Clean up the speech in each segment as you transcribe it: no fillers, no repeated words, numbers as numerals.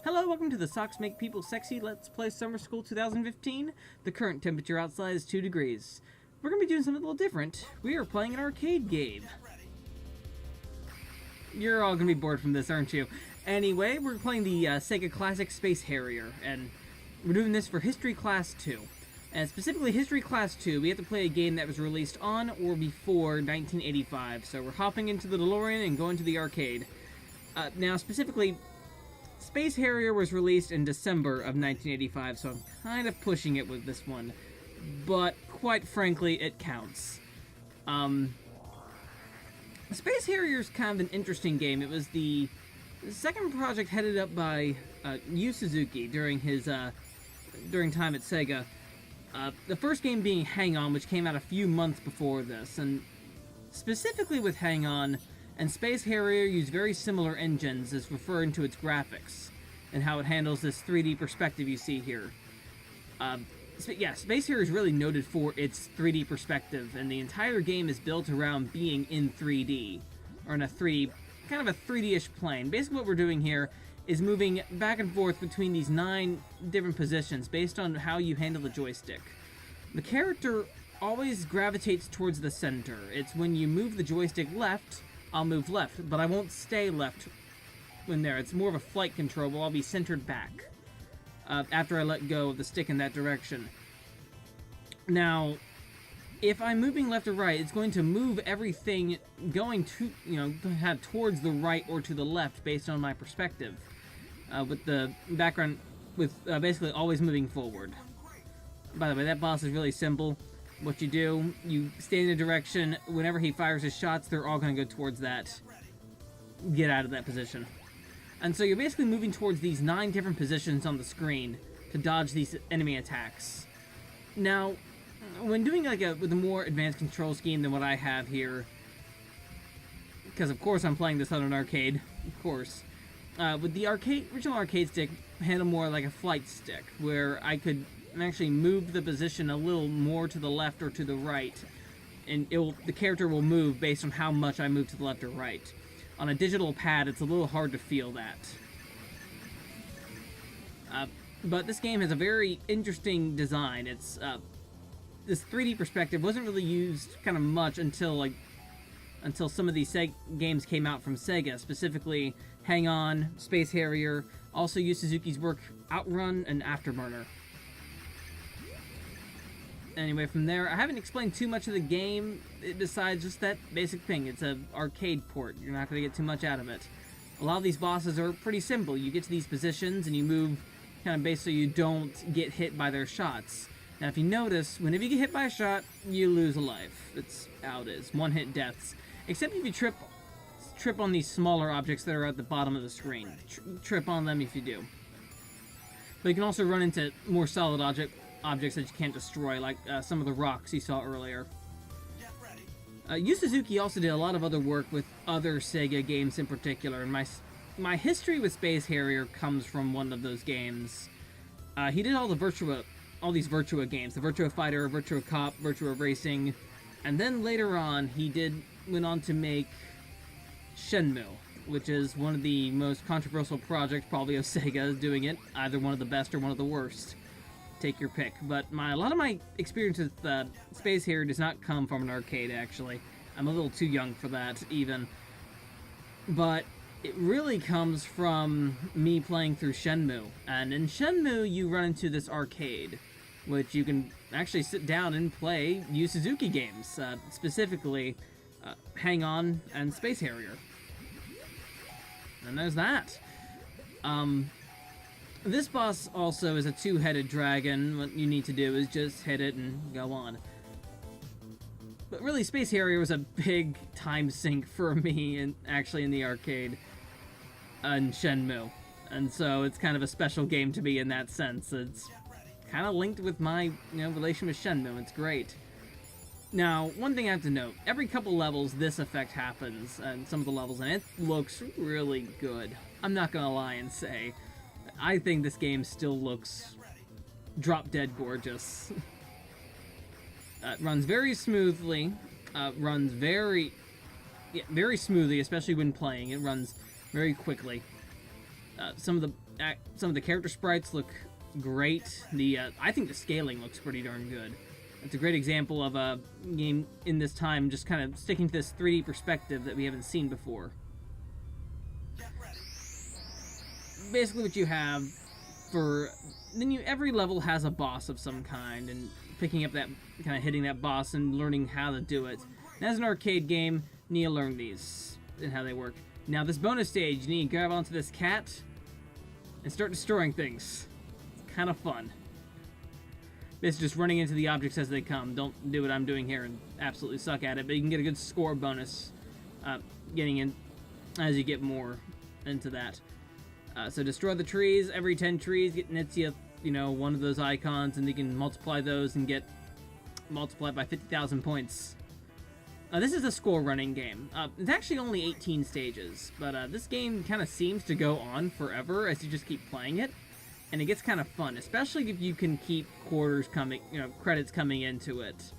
Hello, welcome to the Socks Make People Sexy Let's Play Summer School 2015. The current temperature outside is 2 degrees. We're going to be doing something a little different. We are playing an arcade game. You're all going to be bored from this, aren't you? Anyway, we're playing the Sega Classic Space Harrier, and we're doing this for History Class 2. And specifically History Class 2, we have to play a game that was released on or before 1985. So we're hopping into the DeLorean and going to the arcade. Now, specifically, Space Harrier was released in December of 1985, so I'm kind of pushing it with this one. But, quite frankly, it counts. Space Harrier is kind of an interesting game. It was the second project headed up by Yu Suzuki during his during time at Sega. The first game being Hang On, which came out a few months before this. And specifically with Hang On, and Space Harrier used very similar engines as referring to its graphics and how it handles this 3D perspective you see here. Yeah, Space Harrier is really noted for its 3D perspective, and the entire game is built around being in 3D, or in a 3D, kind of a 3D-ish plane. Basically what we're doing here is moving back and forth between these 9 different positions based on how you handle the joystick. The character always gravitates towards the center. It's when you move the joystick left, I'll move left, but I won't stay left when there. It's more of a flight control, where I'll be centered back after I let go of the stick in that direction. Now, if I'm moving left or right, it's going to move everything going to, towards the right or to the left based on my perspective, with the background with basically always moving forward. By the way, that boss is really simple. What you do, you stay in a direction, whenever he fires his shots, they're all going to go towards that. Get out of that position. And so you're basically moving towards these 9 different positions on the screen to dodge these enemy attacks. Now, when doing with a more advanced control scheme than what I have here, because of course I'm playing this on an arcade, of course, with the original arcade stick, handle more like a flight stick, where I could actually move the position a little more to the left or to the right, and the character will move based on how much I move to the left or right. On a digital pad, it's a little hard to feel that. But this game has a very interesting design. It's this 3D perspective wasn't really used kind of much until some of these games came out from Sega, specifically Hang On, Space Harrier, also Yu Suzuki's work Outrun and Afterburner. Anyway, from there, I haven't explained too much of the game, besides just that basic thing. It's an arcade port. You're not going to get too much out of it. A lot of these bosses are pretty simple. You get to these positions, and you move kind of based so you don't get hit by their shots. Now, if you notice, whenever you get hit by a shot, you lose a life. That's how it is. One-hit deaths. Except if you trip on these smaller objects that are at the bottom of the screen. Trip on them if you do. But you can also run into more solid objects that you can't destroy, like some of the rocks you saw earlier. Yu Suzuki also did a lot of other work with other Sega games in particular, and my history with Space Harrier comes from one of those games. He did all these Virtua games, the Virtua Fighter, Virtua Cop, Virtua Racing, and then later on he went on to make Shenmue, which is one of the most controversial projects probably of Sega doing it, either one of the best or one of the worst. Take your pick. But a lot of my experience with Space Harrier does not come from an arcade, actually. I'm a little too young for that, even. But it really comes from me playing through Shenmue. And in Shenmue, you run into this arcade, which you can actually sit down and play Yu Suzuki games, specifically Hang On and Space Harrier. And there's that. This boss also is a 2-headed dragon. What you need to do is just hit it and go on. But really, Space Harrier was a big time sink for me, actually in the arcade, and Shenmue. And so it's kind of a special game to me in that sense. It's kind of linked with my relation with Shenmue. It's great. Now, one thing I have to note, every couple levels this effect happens, and some of the levels, and it looks really good. I'm not gonna lie and say, I think this game still looks drop-dead gorgeous. It runs very smoothly, runs very smoothly, especially when playing. It runs very quickly. Some of the Some of the character sprites look great. I think the scaling looks pretty darn good. It's a great example of a game in this time just kind of sticking to this 3D perspective that we haven't seen before. Basically what you have every level has a boss of some kind, and picking up that, kind of hitting that boss and learning how to do it. And as an arcade game, you need to learn these and how they work. Now this bonus stage, you need to grab onto this cat and start destroying things. It's kind of fun. Basically just running into the objects as they come. Don't do what I'm doing here and absolutely suck at it, but you can get a good score bonus getting in as you get more into that. So destroy the trees. Every 10 trees nets you, one of those icons, and you can multiply those and get multiplied by 50,000 points. This is a score running game. It's actually only 18 stages, but this game kind of seems to go on forever as you just keep playing it. And it gets kind of fun, especially if you can keep credits coming into it.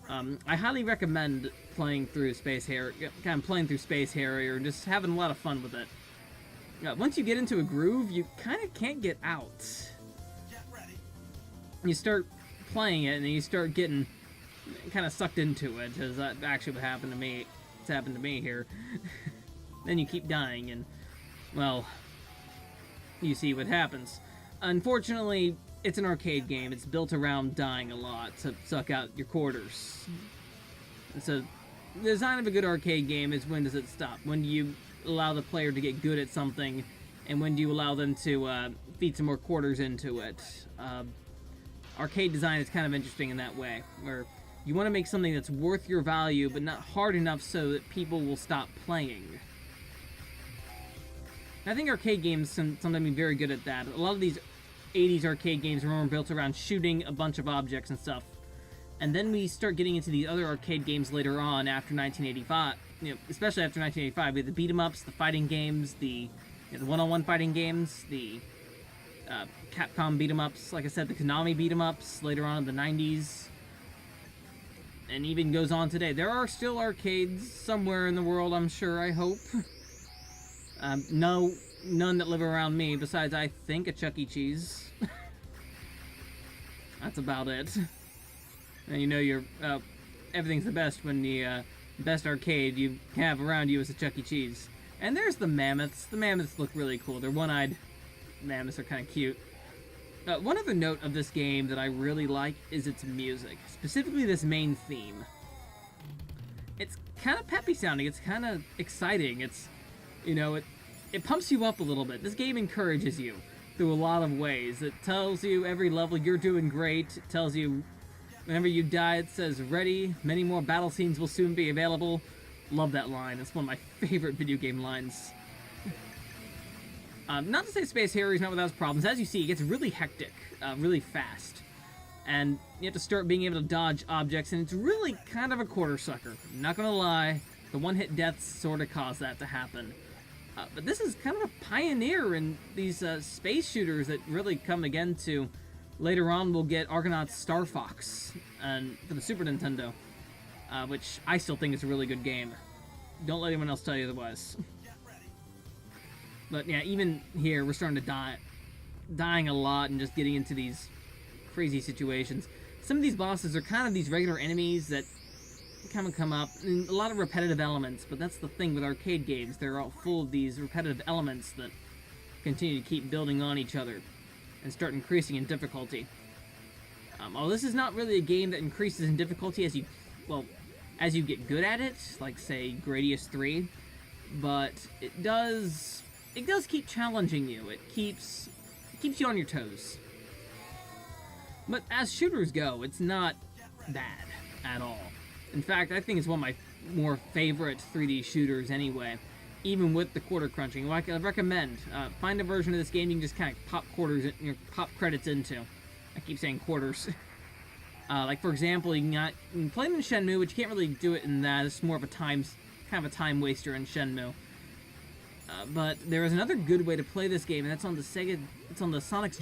I highly recommend playing through Space Harrier, and just having a lot of fun with it. Once you get into a groove, you kind of can't get out. You start playing it, and then you start getting kind of sucked into it, as that's actually what happened to me. It's happened to me here. Then you keep dying, and, well, you see what happens. Unfortunately, it's an arcade game. It's built around dying a lot to suck out your quarters. So, the design of a good arcade game is when does it stop? When do you allow the player to get good at something, and when do you allow them to feed some more quarters into it? Arcade design is kind of interesting in that way, where you want to make something that's worth your value, but not hard enough so that people will stop playing. I think arcade games sometimes be very good at that. A lot of these 80s arcade games were built around shooting a bunch of objects and stuff. And then we start getting into these other arcade games later on after 1985. Especially after 1985, we had the beat-em-ups, the fighting games, the one-on-one fighting games, the Capcom beat-em-ups, like I said, the Konami beat-em-ups later on in the 90s. And even goes on today. There are still arcades somewhere in the world, I'm sure, I hope. None that live around me, besides, I think, a Chuck E. Cheese. That's about it. And you're, everything's the best when the best arcade you have around you is a Chuck E. Cheese. And there's the mammoths. The mammoths look really cool. They're one-eyed mammoths are kind of cute. One other note of this game that I really like is its music. Specifically this main theme. It's kind of peppy sounding. It's kind of exciting. It's, it pumps you up a little bit. This game encourages you through a lot of ways. It tells you every level you're doing great. It tells you whenever you die, it says ready. Many more battle scenes will soon be available. Love that line. It's one of my favorite video game lines. Not to say Space Harrier is not without its problems. As you see, it gets really hectic, really fast. And you have to start being able to dodge objects, and it's really kind of a quarter sucker. Not gonna lie, the one-hit deaths sort of cause that to happen. But this is kind of a pioneer in these space shooters that really come again to... Later on, we'll get Argonaut's Star Fox for the Super Nintendo, which I still think is a really good game. Don't let anyone else tell you otherwise. But yeah, even here, we're starting to dying a lot and just getting into these crazy situations. Some of these bosses are kind of these regular enemies that kind of come up, and a lot of repetitive elements, but that's the thing with arcade games. They're all full of these repetitive elements that continue to keep building on each other and start increasing in difficulty. Although this is not really a game that increases in difficulty as you get good at it, like say Gradius 3, but it does keep challenging you. It keeps you on your toes. But as shooters go, it's not bad at all. In fact, I think it's one of my more favorite 3D shooters anyway, even with the quarter crunching. Like I recommend, find a version of this game you can just kind of pop credits into. I keep saying quarters. Like for example, you can play them in Shenmue, which you can't really do it in that. It's more of a kind of a time waster in Shenmue. But there is another good way to play this game, and that's on the Sega. It's on the Sonic's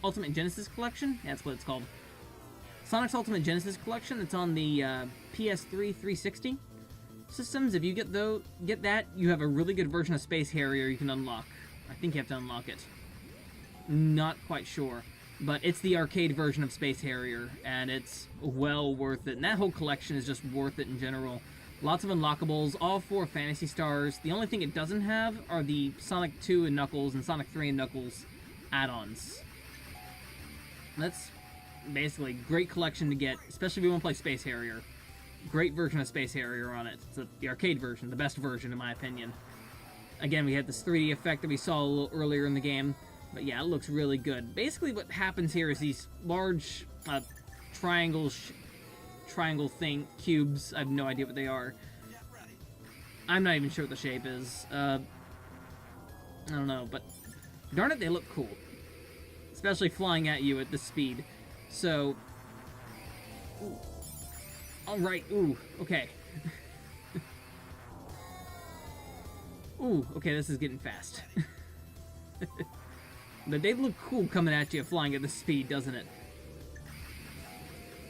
Ultimate Genesis Collection. Yeah, that's what it's called. Sonic's Ultimate Genesis Collection. It's on the PS3 360 systems. If you get that, you have a really good version of Space Harrier you can unlock. I think you have to unlock it. Not quite sure. But it's the arcade version of Space Harrier, and it's well worth it. And that whole collection is just worth it in general. Lots of unlockables, all 4 Fantasy Stars. The only thing it doesn't have are the Sonic 2 and Knuckles and Sonic 3 and Knuckles add-ons. That's basically a great collection to get, especially if you want to play Space Harrier. Great version of Space Harrier on it. It's the arcade version, the best version in my opinion. Again, we had this 3D effect that we saw a little earlier in the game. But yeah, it looks really good. Basically what happens here is these large triangle thing, cubes. I have no idea what they are. I'm not even sure what the shape is. I don't know, but darn it, they look cool. Especially flying at you at this speed. So, alright, ooh, okay. Ooh, okay, this is getting fast. But they look cool coming at you flying at this speed, doesn't it?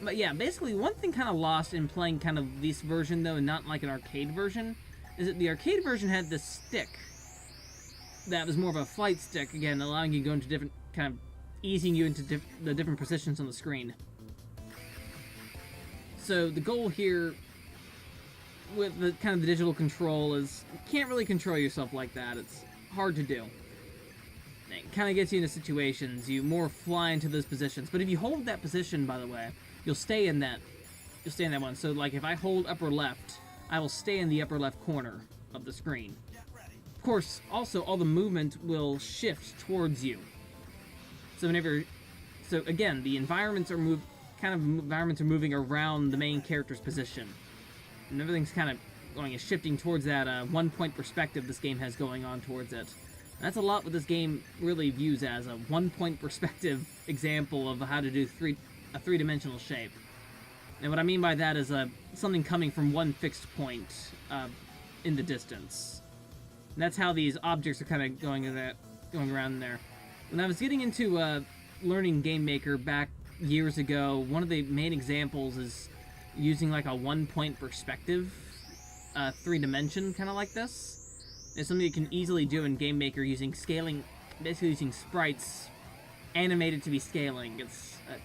But yeah, basically one thing kind of lost in playing kind of this version though, and not like an arcade version, is that the arcade version had this stick that was more of a flight stick, again, allowing you to go into different, kind of easing you into the different positions on the screen. So the goal here with the kind of the digital control is you can't really control yourself like that. It's hard to do. It kind of gets you into situations. You more fly into those positions. But if you hold that position, by the way, you'll stay in that. You'll stay in that one. So, like, if I hold upper left, I will stay in the upper left corner of the screen. Of course, also, all the movement will shift towards you. So whenever... So, again, the environments are moving around the main character's position. And everything's kind of shifting towards that one-point perspective this game has going on towards it. That's a lot what this game really views as a one-point perspective example of how to do a three-dimensional shape. And what I mean by that is something coming from one fixed point in the distance. And that's how these objects are kind of going around there. When I was getting into learning Game Maker back years ago, one of the main examples is using like a one-point perspective, 3-dimension, kind of like this. It's something you can easily do in Game Maker using scaling, basically using sprites animated to be scaling. It's an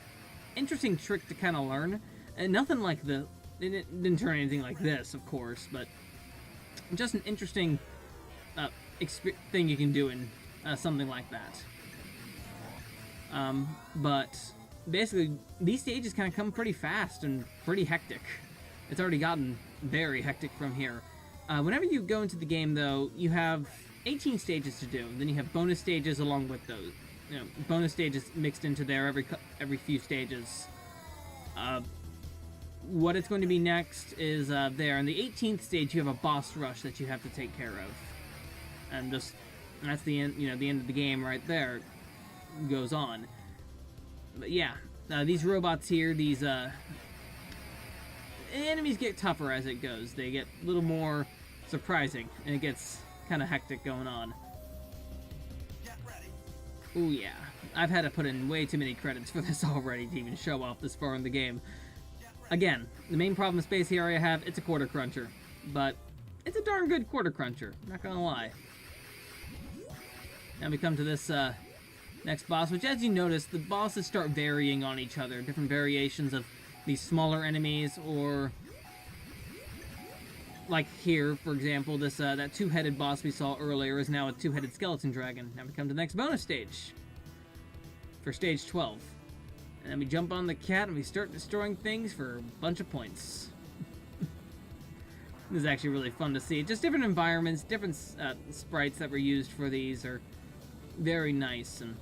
interesting trick to kind of learn. And nothing like it didn't turn anything like this, of course, but just an interesting thing you can do in something like that. But basically, these stages kind of come pretty fast and pretty hectic. It's already gotten very hectic from here. Whenever you go into the game, though, you have 18 stages to do. Then you have bonus stages along with those. You know, bonus stages mixed into there every few stages. What it's going to be next is there. In the 18th stage, you have a boss rush that you have to take care of, and that's the end. You know, the end of the game right there. Goes on. But yeah, these robots here, these enemies get tougher as it goes. They get a little more surprising, and it gets kind of hectic going on. Ooh yeah, I've had to put in way too many credits for this already to even show off this far in the game. Again, the main problem with Space Harrier I have, it's a quarter cruncher, but it's a darn good quarter cruncher, not gonna lie. Now we come to this next boss, which, as you notice, the bosses start varying on each other. Different variations of these smaller enemies, or like here, for example, this that two-headed boss we saw earlier is now a two-headed skeleton dragon. Now we come to the next bonus stage for stage 12. And then we jump on the cat and we start destroying things for a bunch of points. This is actually really fun to see. Just different environments, different sprites that were used for these are very nice. And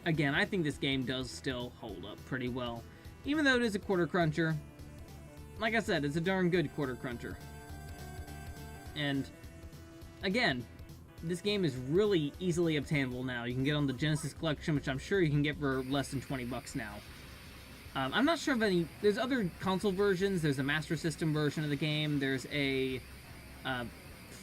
again, I think this game does still hold up pretty well. Even though it is a quarter cruncher, like I said, it's a darn good quarter cruncher. And again, this game is really easily obtainable now. You can get on the Genesis Collection, which I'm sure you can get for less than $20 now. I'm not sure of any... There's other console versions. There's a Master System version of the game. There's a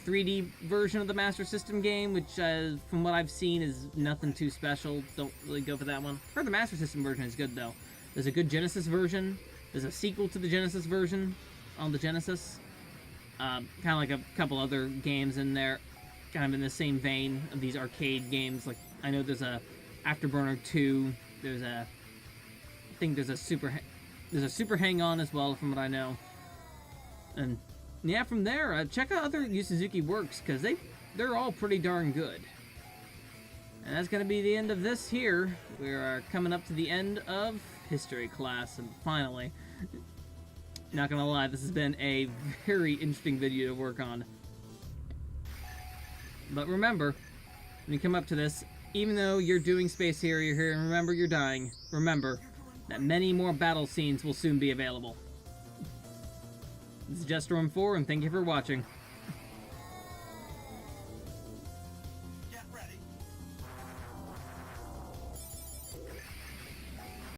3D version of the Master System game, which, from what I've seen, is nothing too special. Don't really go for that one. I've heard the Master System version is good, though. There's a good Genesis version. There's a sequel to the Genesis version on the Genesis. Kind of like a couple other games in there. kind of in the same vein of these arcade games. Like, I know there's a Afterburner 2, there's a, I think there's a Super Hang-On as well, from what I know. And yeah, from there, check out other Yu Suzuki works, because they're all pretty darn good. And that's going to be the end of this here. We are coming up to the end of history class, and finally, not going to lie, this has been a very interesting video to work on. But remember, when you come up to this, even though you're doing Space Harrier here, and remember you're dying, remember that many more battle scenes will soon be available. This is Jester 4, and thank you for watching.